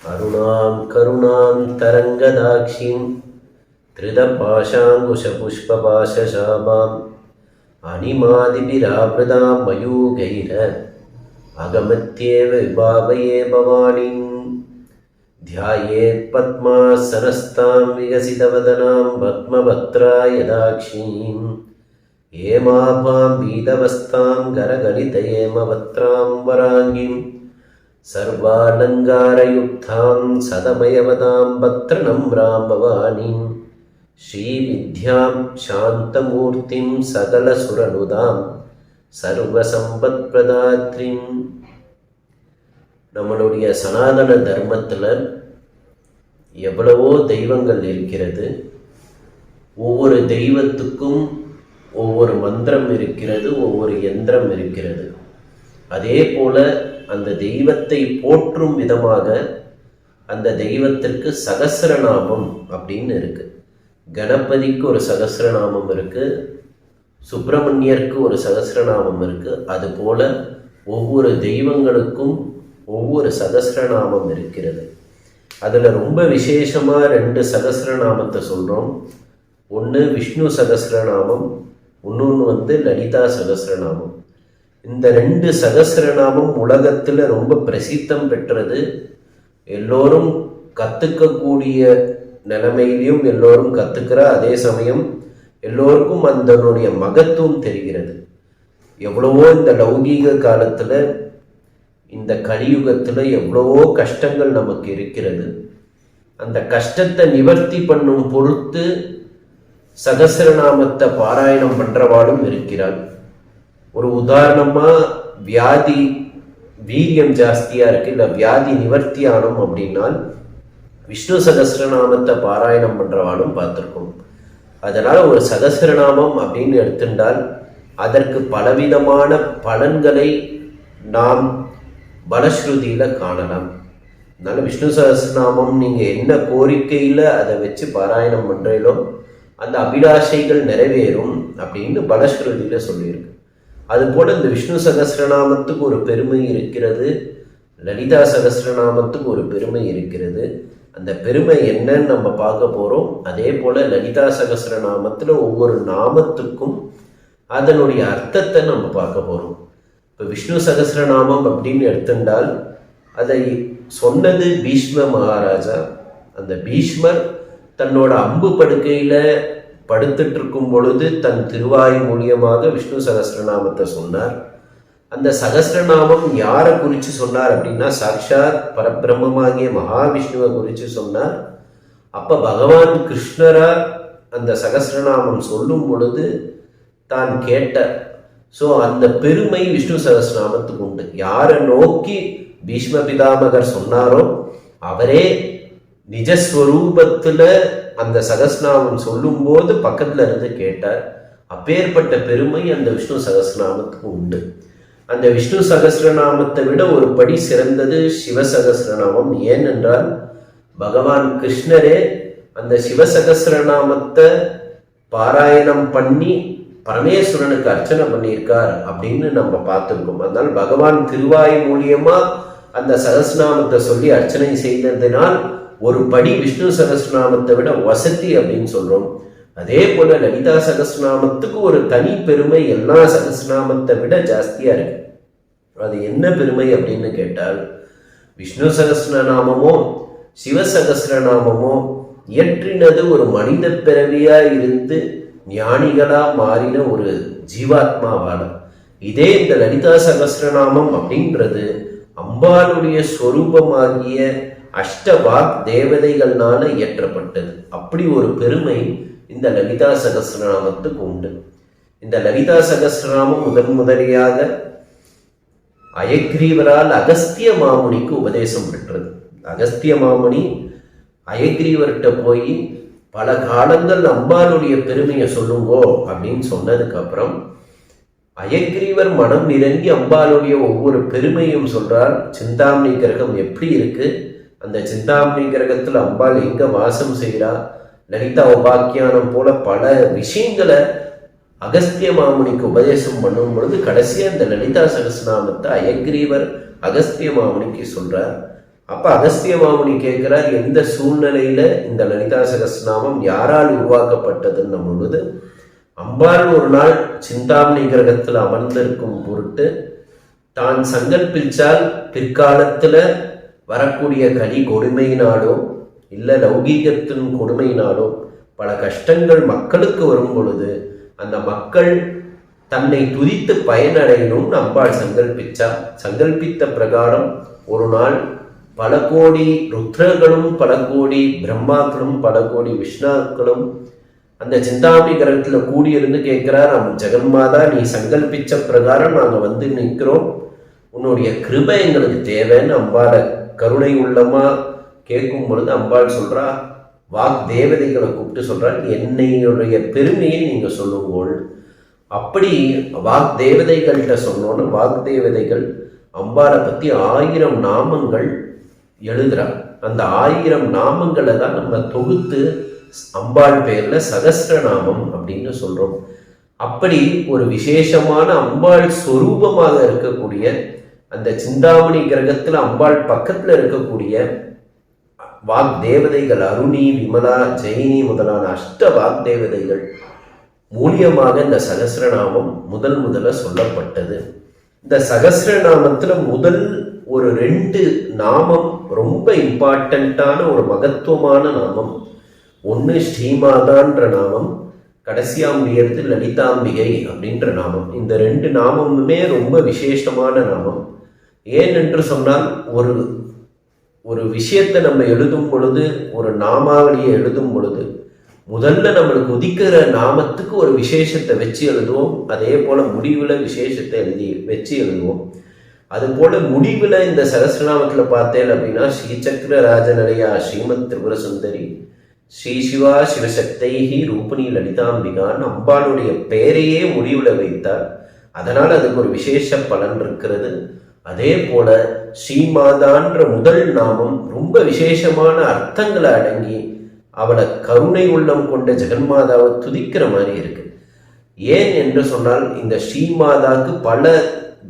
அருணாம் கருணாம் தரங்கதாட்சிம் திருதபாஷாங்குஷபுஷ்பபாஷசாபாம் அனிமாதிபிராவிரதாம் மயூகைர அகமத்யேவ விபாவயே பவானிம் தியாயேத் பத்மாசனஸ்தாம் விகசிதவதனாம் பத்மபத்ராயதாக்ஷீம் ஏமாபாம் பீதவஸ்தாம் கரகலிதயேமவத்ராம் வராங்கிம் சர்வாலங்காரயுக்தாம் சதமயவதாம் பத்ரநம்ராம் பவானிம் ஸ்ரீவித்யாம் சாந்தமூர்த்திம் சகலசுரனுதாம் சர்வசம்பத்பிரதாத்ரிம். நம்மளுடைய சனாதன தர்மத்தில் எவ்வளவோ தெய்வங்கள் இருக்கிறது. ஒவ்வொரு தெய்வத்துக்கும் ஒவ்வொரு மந்திரம் இருக்கிறது, ஒவ்வொரு யந்திரம் இருக்கிறது. அதே போல அந்த தெய்வத்தை போற்றும் விதமாக அந்த தெய்வத்திற்கு சகஸ்ரநாமம் அப்படின்னு இருக்கு. கணபதிக்கு ஒரு சகஸ்ரநாமம் இருக்கு, சுப்பிரமணியருக்கு ஒரு சகஸ்ரநாமம் இருக்கு. அதுபோல ஒவ்வொரு தெய்வங்களுக்கும் ஒவ்வொரு சகஸ்ரநாமம் இருக்கிறது. அதில் ரொம்ப விசேஷமாக 2 சகஸ்ரநாமத்தை சொல்கிறோம். ஒன்று விஷ்ணு சகஸ்ரநாமம், இன்னொன்று லலிதா சகஸ்ரநாமம். இந்த 2 சகஸ்ரநாமம் உலகத்தில் ரொம்ப பிரசித்தம் பெற்றது. எல்லோரும் கற்றுக்கக்கூடிய நிலைமையிலையும் எல்லோரும் கற்றுக்கிற அதே சமயம் எல்லோருக்கும் அதனுடைய மகத்துவம் தெரிகிறது. எவ்வளவோ இந்த லௌகீக காலத்தில், இந்த கலியுகத்தில் எவ்வளவோ கஷ்டங்கள் நமக்கு இருக்கிறது. அந்த கஷ்டத்தை நிவர்த்தி பண்ணும் பொறுத்து சகஸ்ரநாமத்தை பாராயணம் பண்ணுறவாளும் இருக்கிறாள். ஒரு உதாரணமாக, வியாதி வீரியம் ஜாஸ்தியாக இருக்குது, இல்லை வியாதி நிவர்த்தி ஆனும் அப்படின்னால் விஷ்ணு சகஸ்ரநாமத்தை பாராயணம் பண்ணுறவாளும் பார்த்துருக்கோம். அதனால் ஒரு சகஸ்ரநாமம் அப்படின்னு எடுத்துட்டால் அதற்கு பலவிதமான பலன்களை நாம் பலஸ்ருதியில் காணலாம். அதனால் விஷ்ணு சகஸ்ரநாமம் நீங்கள் என்ன கோரிக்கையில் அதை வச்சு பாராயணம் பண்ணுறீங்களோ அந்த அபிலாஷைகள் நிறைவேறும் அப்படின்னு பலஸ்ருதியில் சொல்லியிருக்கு. அதுபோல் இந்த விஷ்ணு சகஸ்ரநாமத்துக்கு ஒரு பெருமை இருக்கிறது, லலிதா சகஸ்ரநாமத்துக்கு ஒரு பெருமை இருக்கிறது. அந்த பெருமை என்னன்னு நம்ம பார்க்க போகிறோம். அதே போல் லலிதா சகஸ்ரநாமத்தில் ஒவ்வொரு நாமத்துக்கும் அதனுடைய அர்த்தத்தை நம்ம பார்க்க போகிறோம். இப்போ விஷ்ணு சகஸ்ரநாமம் அப்படின்னு எடுத்துட்டால் அதை சொன்னது பீஷ்ம மகாராஜா. அந்த பீஷ்மர் தன்னோட அம்பு படுக்கையில் படுத்துட்டு இருக்கும் பொழுது தன் திருவாய் மூலியமாக விஷ்ணு சகஸ்ரநாமத்தை சொன்னார். அந்த சகஸ்ரநாமம் யாரை குறித்து சொன்னார் அப்படின்னா சாட்சாத் பரபிரம்மமாகிய மகாவிஷ்ணுவை குறித்து சொன்னார். அப்போ பகவான் கிருஷ்ணரா அந்த சகஸ்ரநாமம் சொல்லும் பொழுது தான் கேட்ட. ஸோ அந்த பெருமை விஷ்ணு சகஸ்ரநாமத்துக்கு உண்டு. யாரை நோக்கி பீஷ்ம பிதாமகர் சொன்னாரோ அவரே நிஜஸ்வரூபத்தில் அந்த சகஸ்ரநாமம் சொல்லும்போது பக்கத்தில் இருந்து கேட்டார். அப்பேற்பட்ட பெருமை அந்த விஷ்ணு சகஸ்ரநாமத்துக்கு உண்டு. அந்த விஷ்ணு சகஸ்ரநாமத்தை விட ஒரு படி சிறந்தது சிவசகஸ்ரநாமம். ஏனென்றால் பகவான் கிருஷ்ணரே அந்த சிவசகஸ்ரநாமத்தை பாராயணம் பண்ணி பரமேஸ்வரனுக்கு அர்ச்சனை பண்ணியிருக்கார் அப்படின்னு நம்ம பார்த்துருக்கோம். அதனால் பகவான் திருவாய் மூலியமா அந்த சகஸ்ரநாமத்தை சொல்லி அர்ச்சனை செய்ததினால் ஒரு படி விஷ்ணு சகஸ்ரநாமத்தை விட வசதி அப்படின்னு சொல்றோம். அதே போல லலிதா சகஸ்ரநாமத்துக்கு ஒரு தனி பெருமை எல்லா சகஸ்ரநாமத்தை விட ஜாஸ்தியா இருக்கு. அது என்ன பெருமை அப்படின்னு கேட்டால், விஷ்ணு சகஸ்ரநாமமோ சிவசகஸ்ரநாமமோ இயற்றினது ஒரு மனித பிறவியா இருந்து ஞானிகளா மாறின ஒரு ஜீவாத்மாவால. இதே இந்த லலிதா சகஸ்ரநாமம் அப்படின்றது அம்பாளுடைய ஸ்வரூபமாகிய அஷ்டவாக் தேவதைகள்னால இயற்றப்பட்டது. அப்படி ஒரு பெருமை இந்த லலிதா சகஸ்ரநாமத்துக்கு உண்டு. இந்த லலிதா சகஸ்ரநாமம் முதலியாக அயக்ரீவரால் அகஸ்திய மாமுனிக்கு உபதேசம் பெற்றது. அகஸ்திய மாமுனி அயக்ரீவர்கிட்ட போய் பல காலங்கள் அம்பாளுடைய பெருமையை சொல்லுங்கோ அப்படின்னு சொன்னதுக்கு அப்புறம் அயக்ரீவர் மனம் இறங்கி அம்பாளுடைய ஒவ்வொரு பெருமையும் சொல்றார். சிந்தாமணி கிரகம் எப்படி இருக்கு, அந்த சிந்தாமணி கிரகத்தில் அம்பாள் எங்க வாசம் செய்கிறா, லலிதா உபாக்கியானம் போல பல விஷயங்களை அகஸ்திய மாமுனிக்கு உபதேசம் பண்ணும் பொழுது கடைசியா இந்த லலிதா சகஸ்ரநாமத்தை அயக்ரீவர் அகஸ்திய மாமுனிக்கு சொல்றார். அப்ப அகஸ்திய மாமுனி கேட்கிறார், எந்த சூழ்நிலையில இந்த லலிதா சகஸ்ரநாமம் யாரால் உருவாக்கப்பட்டதுன்னு பொழுது, அம்பாள் ஒரு நாள் சிந்தாமணி கிரகத்தில் அமர்ந்திருக்கும் பொருட்டு தான் சங்கல்பிச்சால் பிற்காலத்துல வரக்கூடிய கலி கொடுமையினாலோ இல்லை லௌகீகத்தின் கொடுமையினாலோ பல கஷ்டங்கள் மக்களுக்கு வரும் பொழுது அந்த மக்கள் தன்னை துதித்து பயனடையணும்னு அம்பாள் சங்கல்பித்த பிரகாரம் ஒரு நாள் பல கோடி ருத்ரர்களும் பல கோடி பிரம்மாக்களும் பல கோடி விஷ்ணாக்களும் அந்த சிந்தாமணி கிரகத்துல கூடியிருந்து கேட்கிறார், ஜெகன்மாதா நீ சங்கல்பிச்ச பிரகாரம் நாங்க வந்து நிற்கிறோம், உன்னுடைய கிருபை எங்களுக்கு தேவைன்னு அம்பாளை கருணை உள்ளமா கேட்கும் பொழுது அம்பாள் சொல்றா, வாக் தேவதைகளை கூப்பிட்டு சொல்றாள், என்னையுடைய பெருமையை நீங்க சொல்லுங்கள். அப்படி வாக் தேவதைகள்கிட்ட சொன்னோன்னு வாக் தேவதைகள் அம்பாளை பத்தி 1000 நாமங்கள் எழுதுறாங்க. அந்த 1000 நாமங்களை தான் நம்ம தொகுத்து அம்பாள் பெயர்ல சகஸ்ரநாமம் அப்படின்னு சொல்றோம். அப்படி ஒரு விசேஷமான அம்பாள் சொரூபமாக இருக்கக்கூடிய அந்த சிந்தாமணி கிரகத்துல அம்பாள் பக்கத்துல இருக்கக்கூடிய வாக் தேவதைகள் அருணி, விமலா, ஜெயினி முதலான அஷ்ட வாக் தேவதைகள் மூலியமாக இந்த சகஸ்ரநாமம் முதல்ல சொல்லப்பட்டது. இந்த சகஸ்ரநாமத்துல முதல் ஒரு 2 நாமம் ரொம்ப இம்பார்ட்டண்ட்டான ஒரு மகத்துவமான நாமம். ஒன்று ஸ்ரீமாதான்ற நாமம், கடைசியா முடியறது லலிதாம்பிகை அப்படின்ற நாமம். இந்த 2 நாமமுமே ரொம்ப விசேஷமான நாமம். ஏன் என்று சொன்னால் ஒரு விஷயத்தை நம்ம எழுதும் பொழுது, ஒரு நாமாவளியை எழுதும் பொழுது முதல்ல நம்மளுக்கு உதிக்கிற நாமத்துக்கு ஒரு விசேஷத்தை வச்சு எழுதுவோம். அதே போல முடிவுல விசேஷத்தை வச்சு எழுதுவோம். அது போல முடிவுல இந்த சகஸ்ரநாமத்துல பார்த்தேன் அப்படின்னா ஸ்ரீசக்கர ராஜநலையா ஸ்ரீமத் திரிபுர சுந்தரி ஸ்ரீ சிவா சிவசக்தைஹி ரூபிணி லலிதாம்பிகான் அம்பாளுடைய பெயரையே முடிவுல வைத்தார். அதனால் அதுக்கு ஒரு விசேஷ பலன் இருக்கிறது. அதே போல ஸ்ரீமாதான்ற முதல் நாமம் ரொம்ப விசேஷமான அர்த்தங்களை அடங்கி அவளை கருணை உள்ளம் கொண்ட ஜெகன்மாதாவை துதிக்கிற மாதிரி இருக்கு. ஏன் என்று சொன்னால் இந்த ஸ்ரீமாதாக்கு பல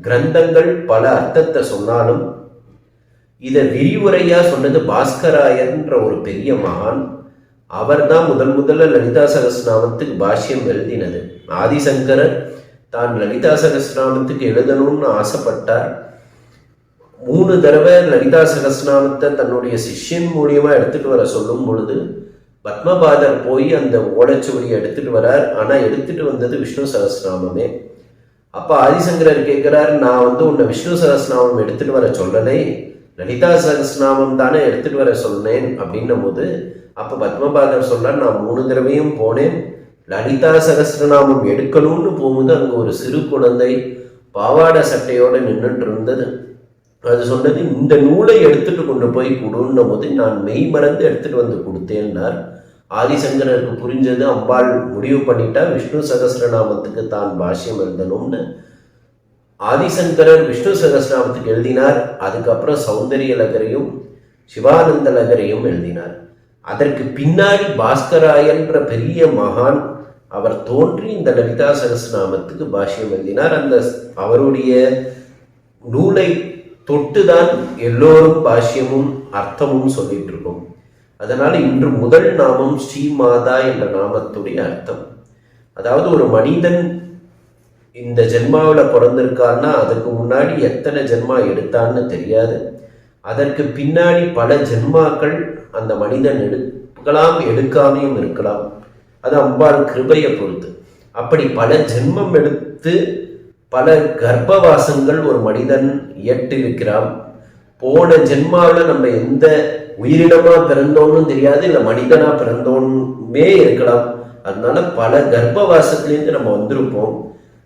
கிரந்தங்கள் பல அர்த்தத்தை சொன்னாலும் இதை விரிவுரையா சொன்னது பாஸ்கராயர்ன்ற ஒரு பெரிய மகான். அவர் தான் முதல்ல லலிதா சகஸ்ரநாமத்துக்கு பாஷ்யம் எழுதினது. ஆதிசங்கரர் தான் லலிதா சகஸ்ரநாமத்துக்கு எழுதணும்னு ஆசைப்பட்டார். 3 தடவை லலிதா சகஸ்ரநாமத்தை தன்னுடைய சிஷ்யன் மூலியமா எடுத்துட்டு வர சொல்லும் பொழுது பத்மபாதர் போய் அந்த ஓலைச்சுவடியை எடுத்துட்டு வரார். ஆனா எடுத்துட்டு வந்தது விஷ்ணு சகஸ்ரநாமமே. அப்ப ஆதிசங்கரர் கேட்கிறார், நான் உன்னை விஷ்ணு சகஸ்ரநாமம் எடுத்துட்டு வர சொல்லலை, லலிதா சகஸ்ரநாமம் தானே எடுத்துட்டு வர சொன்னேன் அப்படின்னும் போது அப்ப பத்மபாதர் சொல்றார், நான் 3 தடவையும் போனேன், லலிதா சகஸ்ரநாமம் எடுக்கணும்னு போகும்போது அங்க ஒரு சிறு குழந்தை பாவாடை சட்டையோட நின்றுட்டு இருந்தது. அது சொன்னது, இந்த நூலை எடுத்துட்டு கொண்டு போய் கொடுன்னும் போது நான் மெய் மறந்து எடுத்துட்டு வந்து கொடுத்தேன்னார். ஆதிசங்கரருக்கு புரிஞ்சது, அம்பாள் முடிவு பண்ணிட்டா விஷ்ணு சகஸ்ரநாமத்துக்கு தான் பாஷ்யம் எழுதணும்னு. ஆதிசங்கரர் விஷ்ணு சகஸ்ரநாமத்துக்கு எழுதினார். அதுக்கப்புறம் சௌந்தரிய லகரையும் சிவானந்த லகரையும் எழுதினார். அதற்கு பின்னாடி பாஸ்கராயன்ற பெரிய மகான் அவர் தோன்றி இந்த லலிதா சகஸ்ரநாமத்துக்கு பாஷ்யம் எழுதினார். அந்த அவருடைய நூலை தொட்டுதான் எல்லோரும் பாஷ்யமும் அர்த்தமும் சொல்லிட்டு இருக்கோம். அதனால இன்று முதல் நாமம் ஸ்ரீமாதா என்ற நாமத்துடைய அர்த்தம். அதாவது ஒரு மனிதன் இந்த ஜென்மாவில் பிறந்திருக்கான்னா அதுக்கு முன்னாடி எத்தனை ஜென்மா எடுத்தான்னு தெரியாது. அதற்கு பின்னாடி பல ஜென்மாக்கள் அந்த மனிதன் எடுக்கலாம், எடுக்காமையும் இருக்கலாம். அது அம்பாள் கிருபையை பொறுத்து. அப்படி பல ஜென்மம் எடுத்து பல கர்ப்பவாசங்கள் ஒரு மனிதன் இயற்றிருக்கிறான். போன ஜென்மாவில் நம்ம எந்த உயிரினமா பிறந்தோன்னு தெரியாது, இல்லை மனிதனா பிறந்தோன்னுமே இருக்கலாம். அதனால பல கர்ப்பவாசத்துலேருந்து நம்ம வந்திருப்போம்.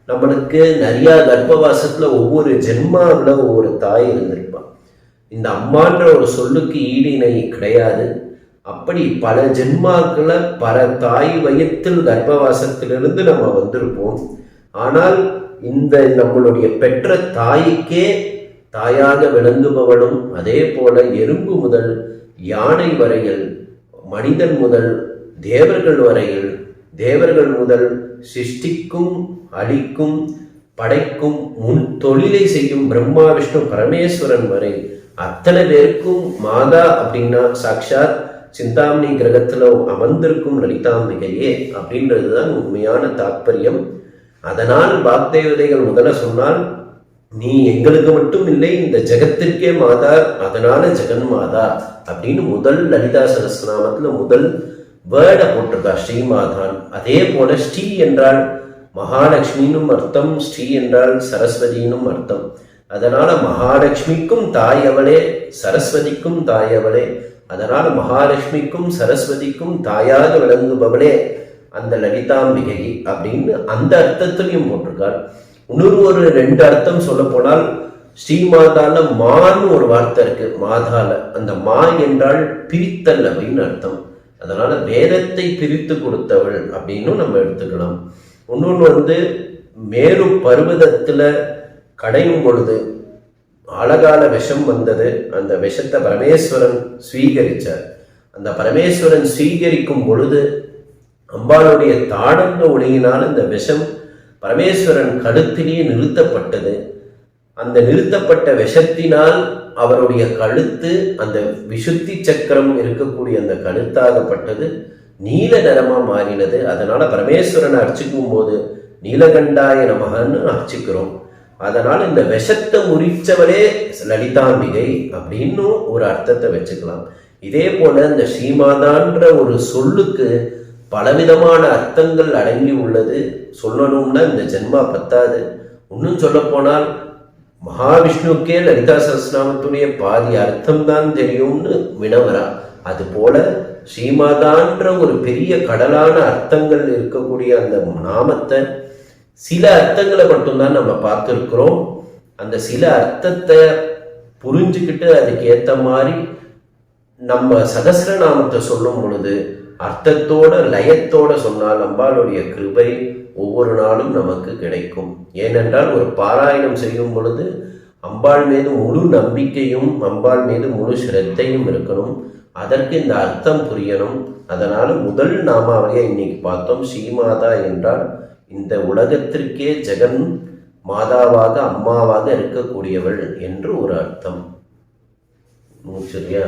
நம்மளுக்கு நிறைய கர்ப்பவாசத்துல ஒவ்வொரு ஜென்மாவில் ஒவ்வொரு தாய் இருந்திருப்பான். இந்த அம்மான்ற ஒரு சொல்லுக்கு ஈடு இணை கிடையாது. அப்படி பல ஜென்மாக்களை பல தாய் வயத்தில் கர்ப்பவாசத்திலிருந்து நம்ம வந்திருப்போம். ஆனால் இந்த நம்மளுடைய பெற்ற தாய்க்கே தாயாக விளங்குபவளும், அதே போல எறும்பு முதல் யானை வரையில், மனிதன் முதல் தேவர்கள் வரையில், தேவர்கள் முதல் சிருஷ்டிக்கும் அழிக்கும் படைக்கும் முன் தொழிலை செய்யும் பிரம்மா விஷ்ணு பரமேஸ்வரன் வரை அத்தனை பேருக்கும் மாதா அப்படின்னா சாட்சாத் சிந்தாமணி கிரகத்துல அமர்ந்திருக்கும் லலிதாம்பிகையே அப்படின்றதுதான் உண்மையான தாற்பயம். அதனால் வாக்தேவதைகள் முதல்ல சொன்னால், நீ எங்களுக்கு மட்டும் இல்லை இந்த ஜெகத்திற்கே மாதா, அதனால ஜெகன் மாதா அப்படின்னு முதல் லலிதா சகஸ்ரநாமத்துல முதல் வேர்டை போட்டிருக்கா, ஸ்ரீமாதான். அதே போல ஸ்ரீ என்றால் மகாலட்சுமினும் அர்த்தம், ஸ்ரீ என்றால் சரஸ்வதினும் அர்த்தம். அதனால மகாலட்சுமிக்கும் தாய் அவளே, சரஸ்வதிக்கும் தாய் அவளே. அதனால மகாலட்சுமிக்கும் சரஸ்வதிக்கும் தாயாக விளங்குபவளே அந்த லலிதாம்பிகை அப்படின்னு அந்த அர்த்தத்திலையும் போட்டிருக்காள். இன்னொரு 2 அர்த்தம் சொல்ல போனால், ஸ்ரீமாதால மான்னு ஒரு வார்த்தை இருக்கு மாதால. அந்த மா என்றால் பிரித்தல் அப்படின்னு அர்த்தம். அதனால வேதத்தை பிரித்து கொடுத்தவள் அப்படின்னு நம்ம எடுத்துக்கலாம். இன்னொன்று மேரு பர்வதத்துல கடையும் பொழுது ஆழகால விஷம் வந்தது. அந்த விஷத்தை பரமேஸ்வரன் ஸ்வீகரிச்சார். அந்த பரமேஸ்வரன் ஸ்வீகரிக்கும் பொழுது அம்பாளுடைய தாடங்க ஒளியினால் அந்த விஷம் பரமேஸ்வரன் கழுத்திலேயே நிறுத்தப்பட்டது. அந்த நிறுத்தப்பட்ட விஷத்தினால் அவருடைய கழுத்து, அந்த விசுத்தி சக்கரம் இருக்கக்கூடிய அந்த கழுத்தாகப்பட்டது நீல நிறமா மாறினது. அதனால பரமேஸ்வரனை அர்ச்சிக்கும் போது நீலகண்டாய நமகன்னு அர்ச்சிக்கிறோம். அதனால இந்த விஷத்தை முறிச்சவரே லலிதாம்பிகை அப்படின்னு ஒரு அர்த்தத்தை வச்சுக்கலாம். இதே போல இந்த ஸ்ரீமாதான்ற ஒரு சொல்லுக்கு பலவிதமான அர்த்தங்கள் அடங்கி உள்ளது. சொல்லணும்னா இந்த ஜென்மா பத்தாது. இன்னும் சொல்ல போனால் மகாவிஷ்ணுக்கே லலிதா சஹஸ்ரநாமத்துடைய பாதி அர்த்தம் தான் தெரியும்னு வினவரா. அது போல ஸ்ரீமாதான்ற ஒரு பெரிய கடலான அர்த்தங்கள் இருக்கக்கூடிய அந்த நாமத்தை சில அர்த்தங்களை மட்டும்தான் நம்ம பார்த்துருக்கிறோம். அந்த சில அர்த்தத்தை புரிஞ்சுக்கிட்டு அதுக்கு ஏற்ற மாதிரி நம்ம சகஸ்ரநாமத்தை சொல்லும் பொழுது அர்த்தத்தோட லயத்தோட சொன்னால் அம்பாளுடைய கிருபை ஒவ்வொரு நாளும் நமக்கு கிடைக்கும். ஏனென்றால் ஒரு பாராயணம் செய்யும் பொழுது அம்பாள் மீது முழு நம்பிக்கையும் அம்பாள் மீது முழு ஸ்ரத்தையும் இருக்கணும். அதற்கு இந்த அர்த்தம் புரியணும். அதனால முதல் நாமாவளியை இன்னைக்கு பார்த்தோம். ஸ்ரீமாதா என்றால் இந்த உலகத்திற்கே ஜெகன் மாதாவாக அம்மாவாக இருக்கக்கூடியவள் என்று ஒரு அர்த்தம். சரியா?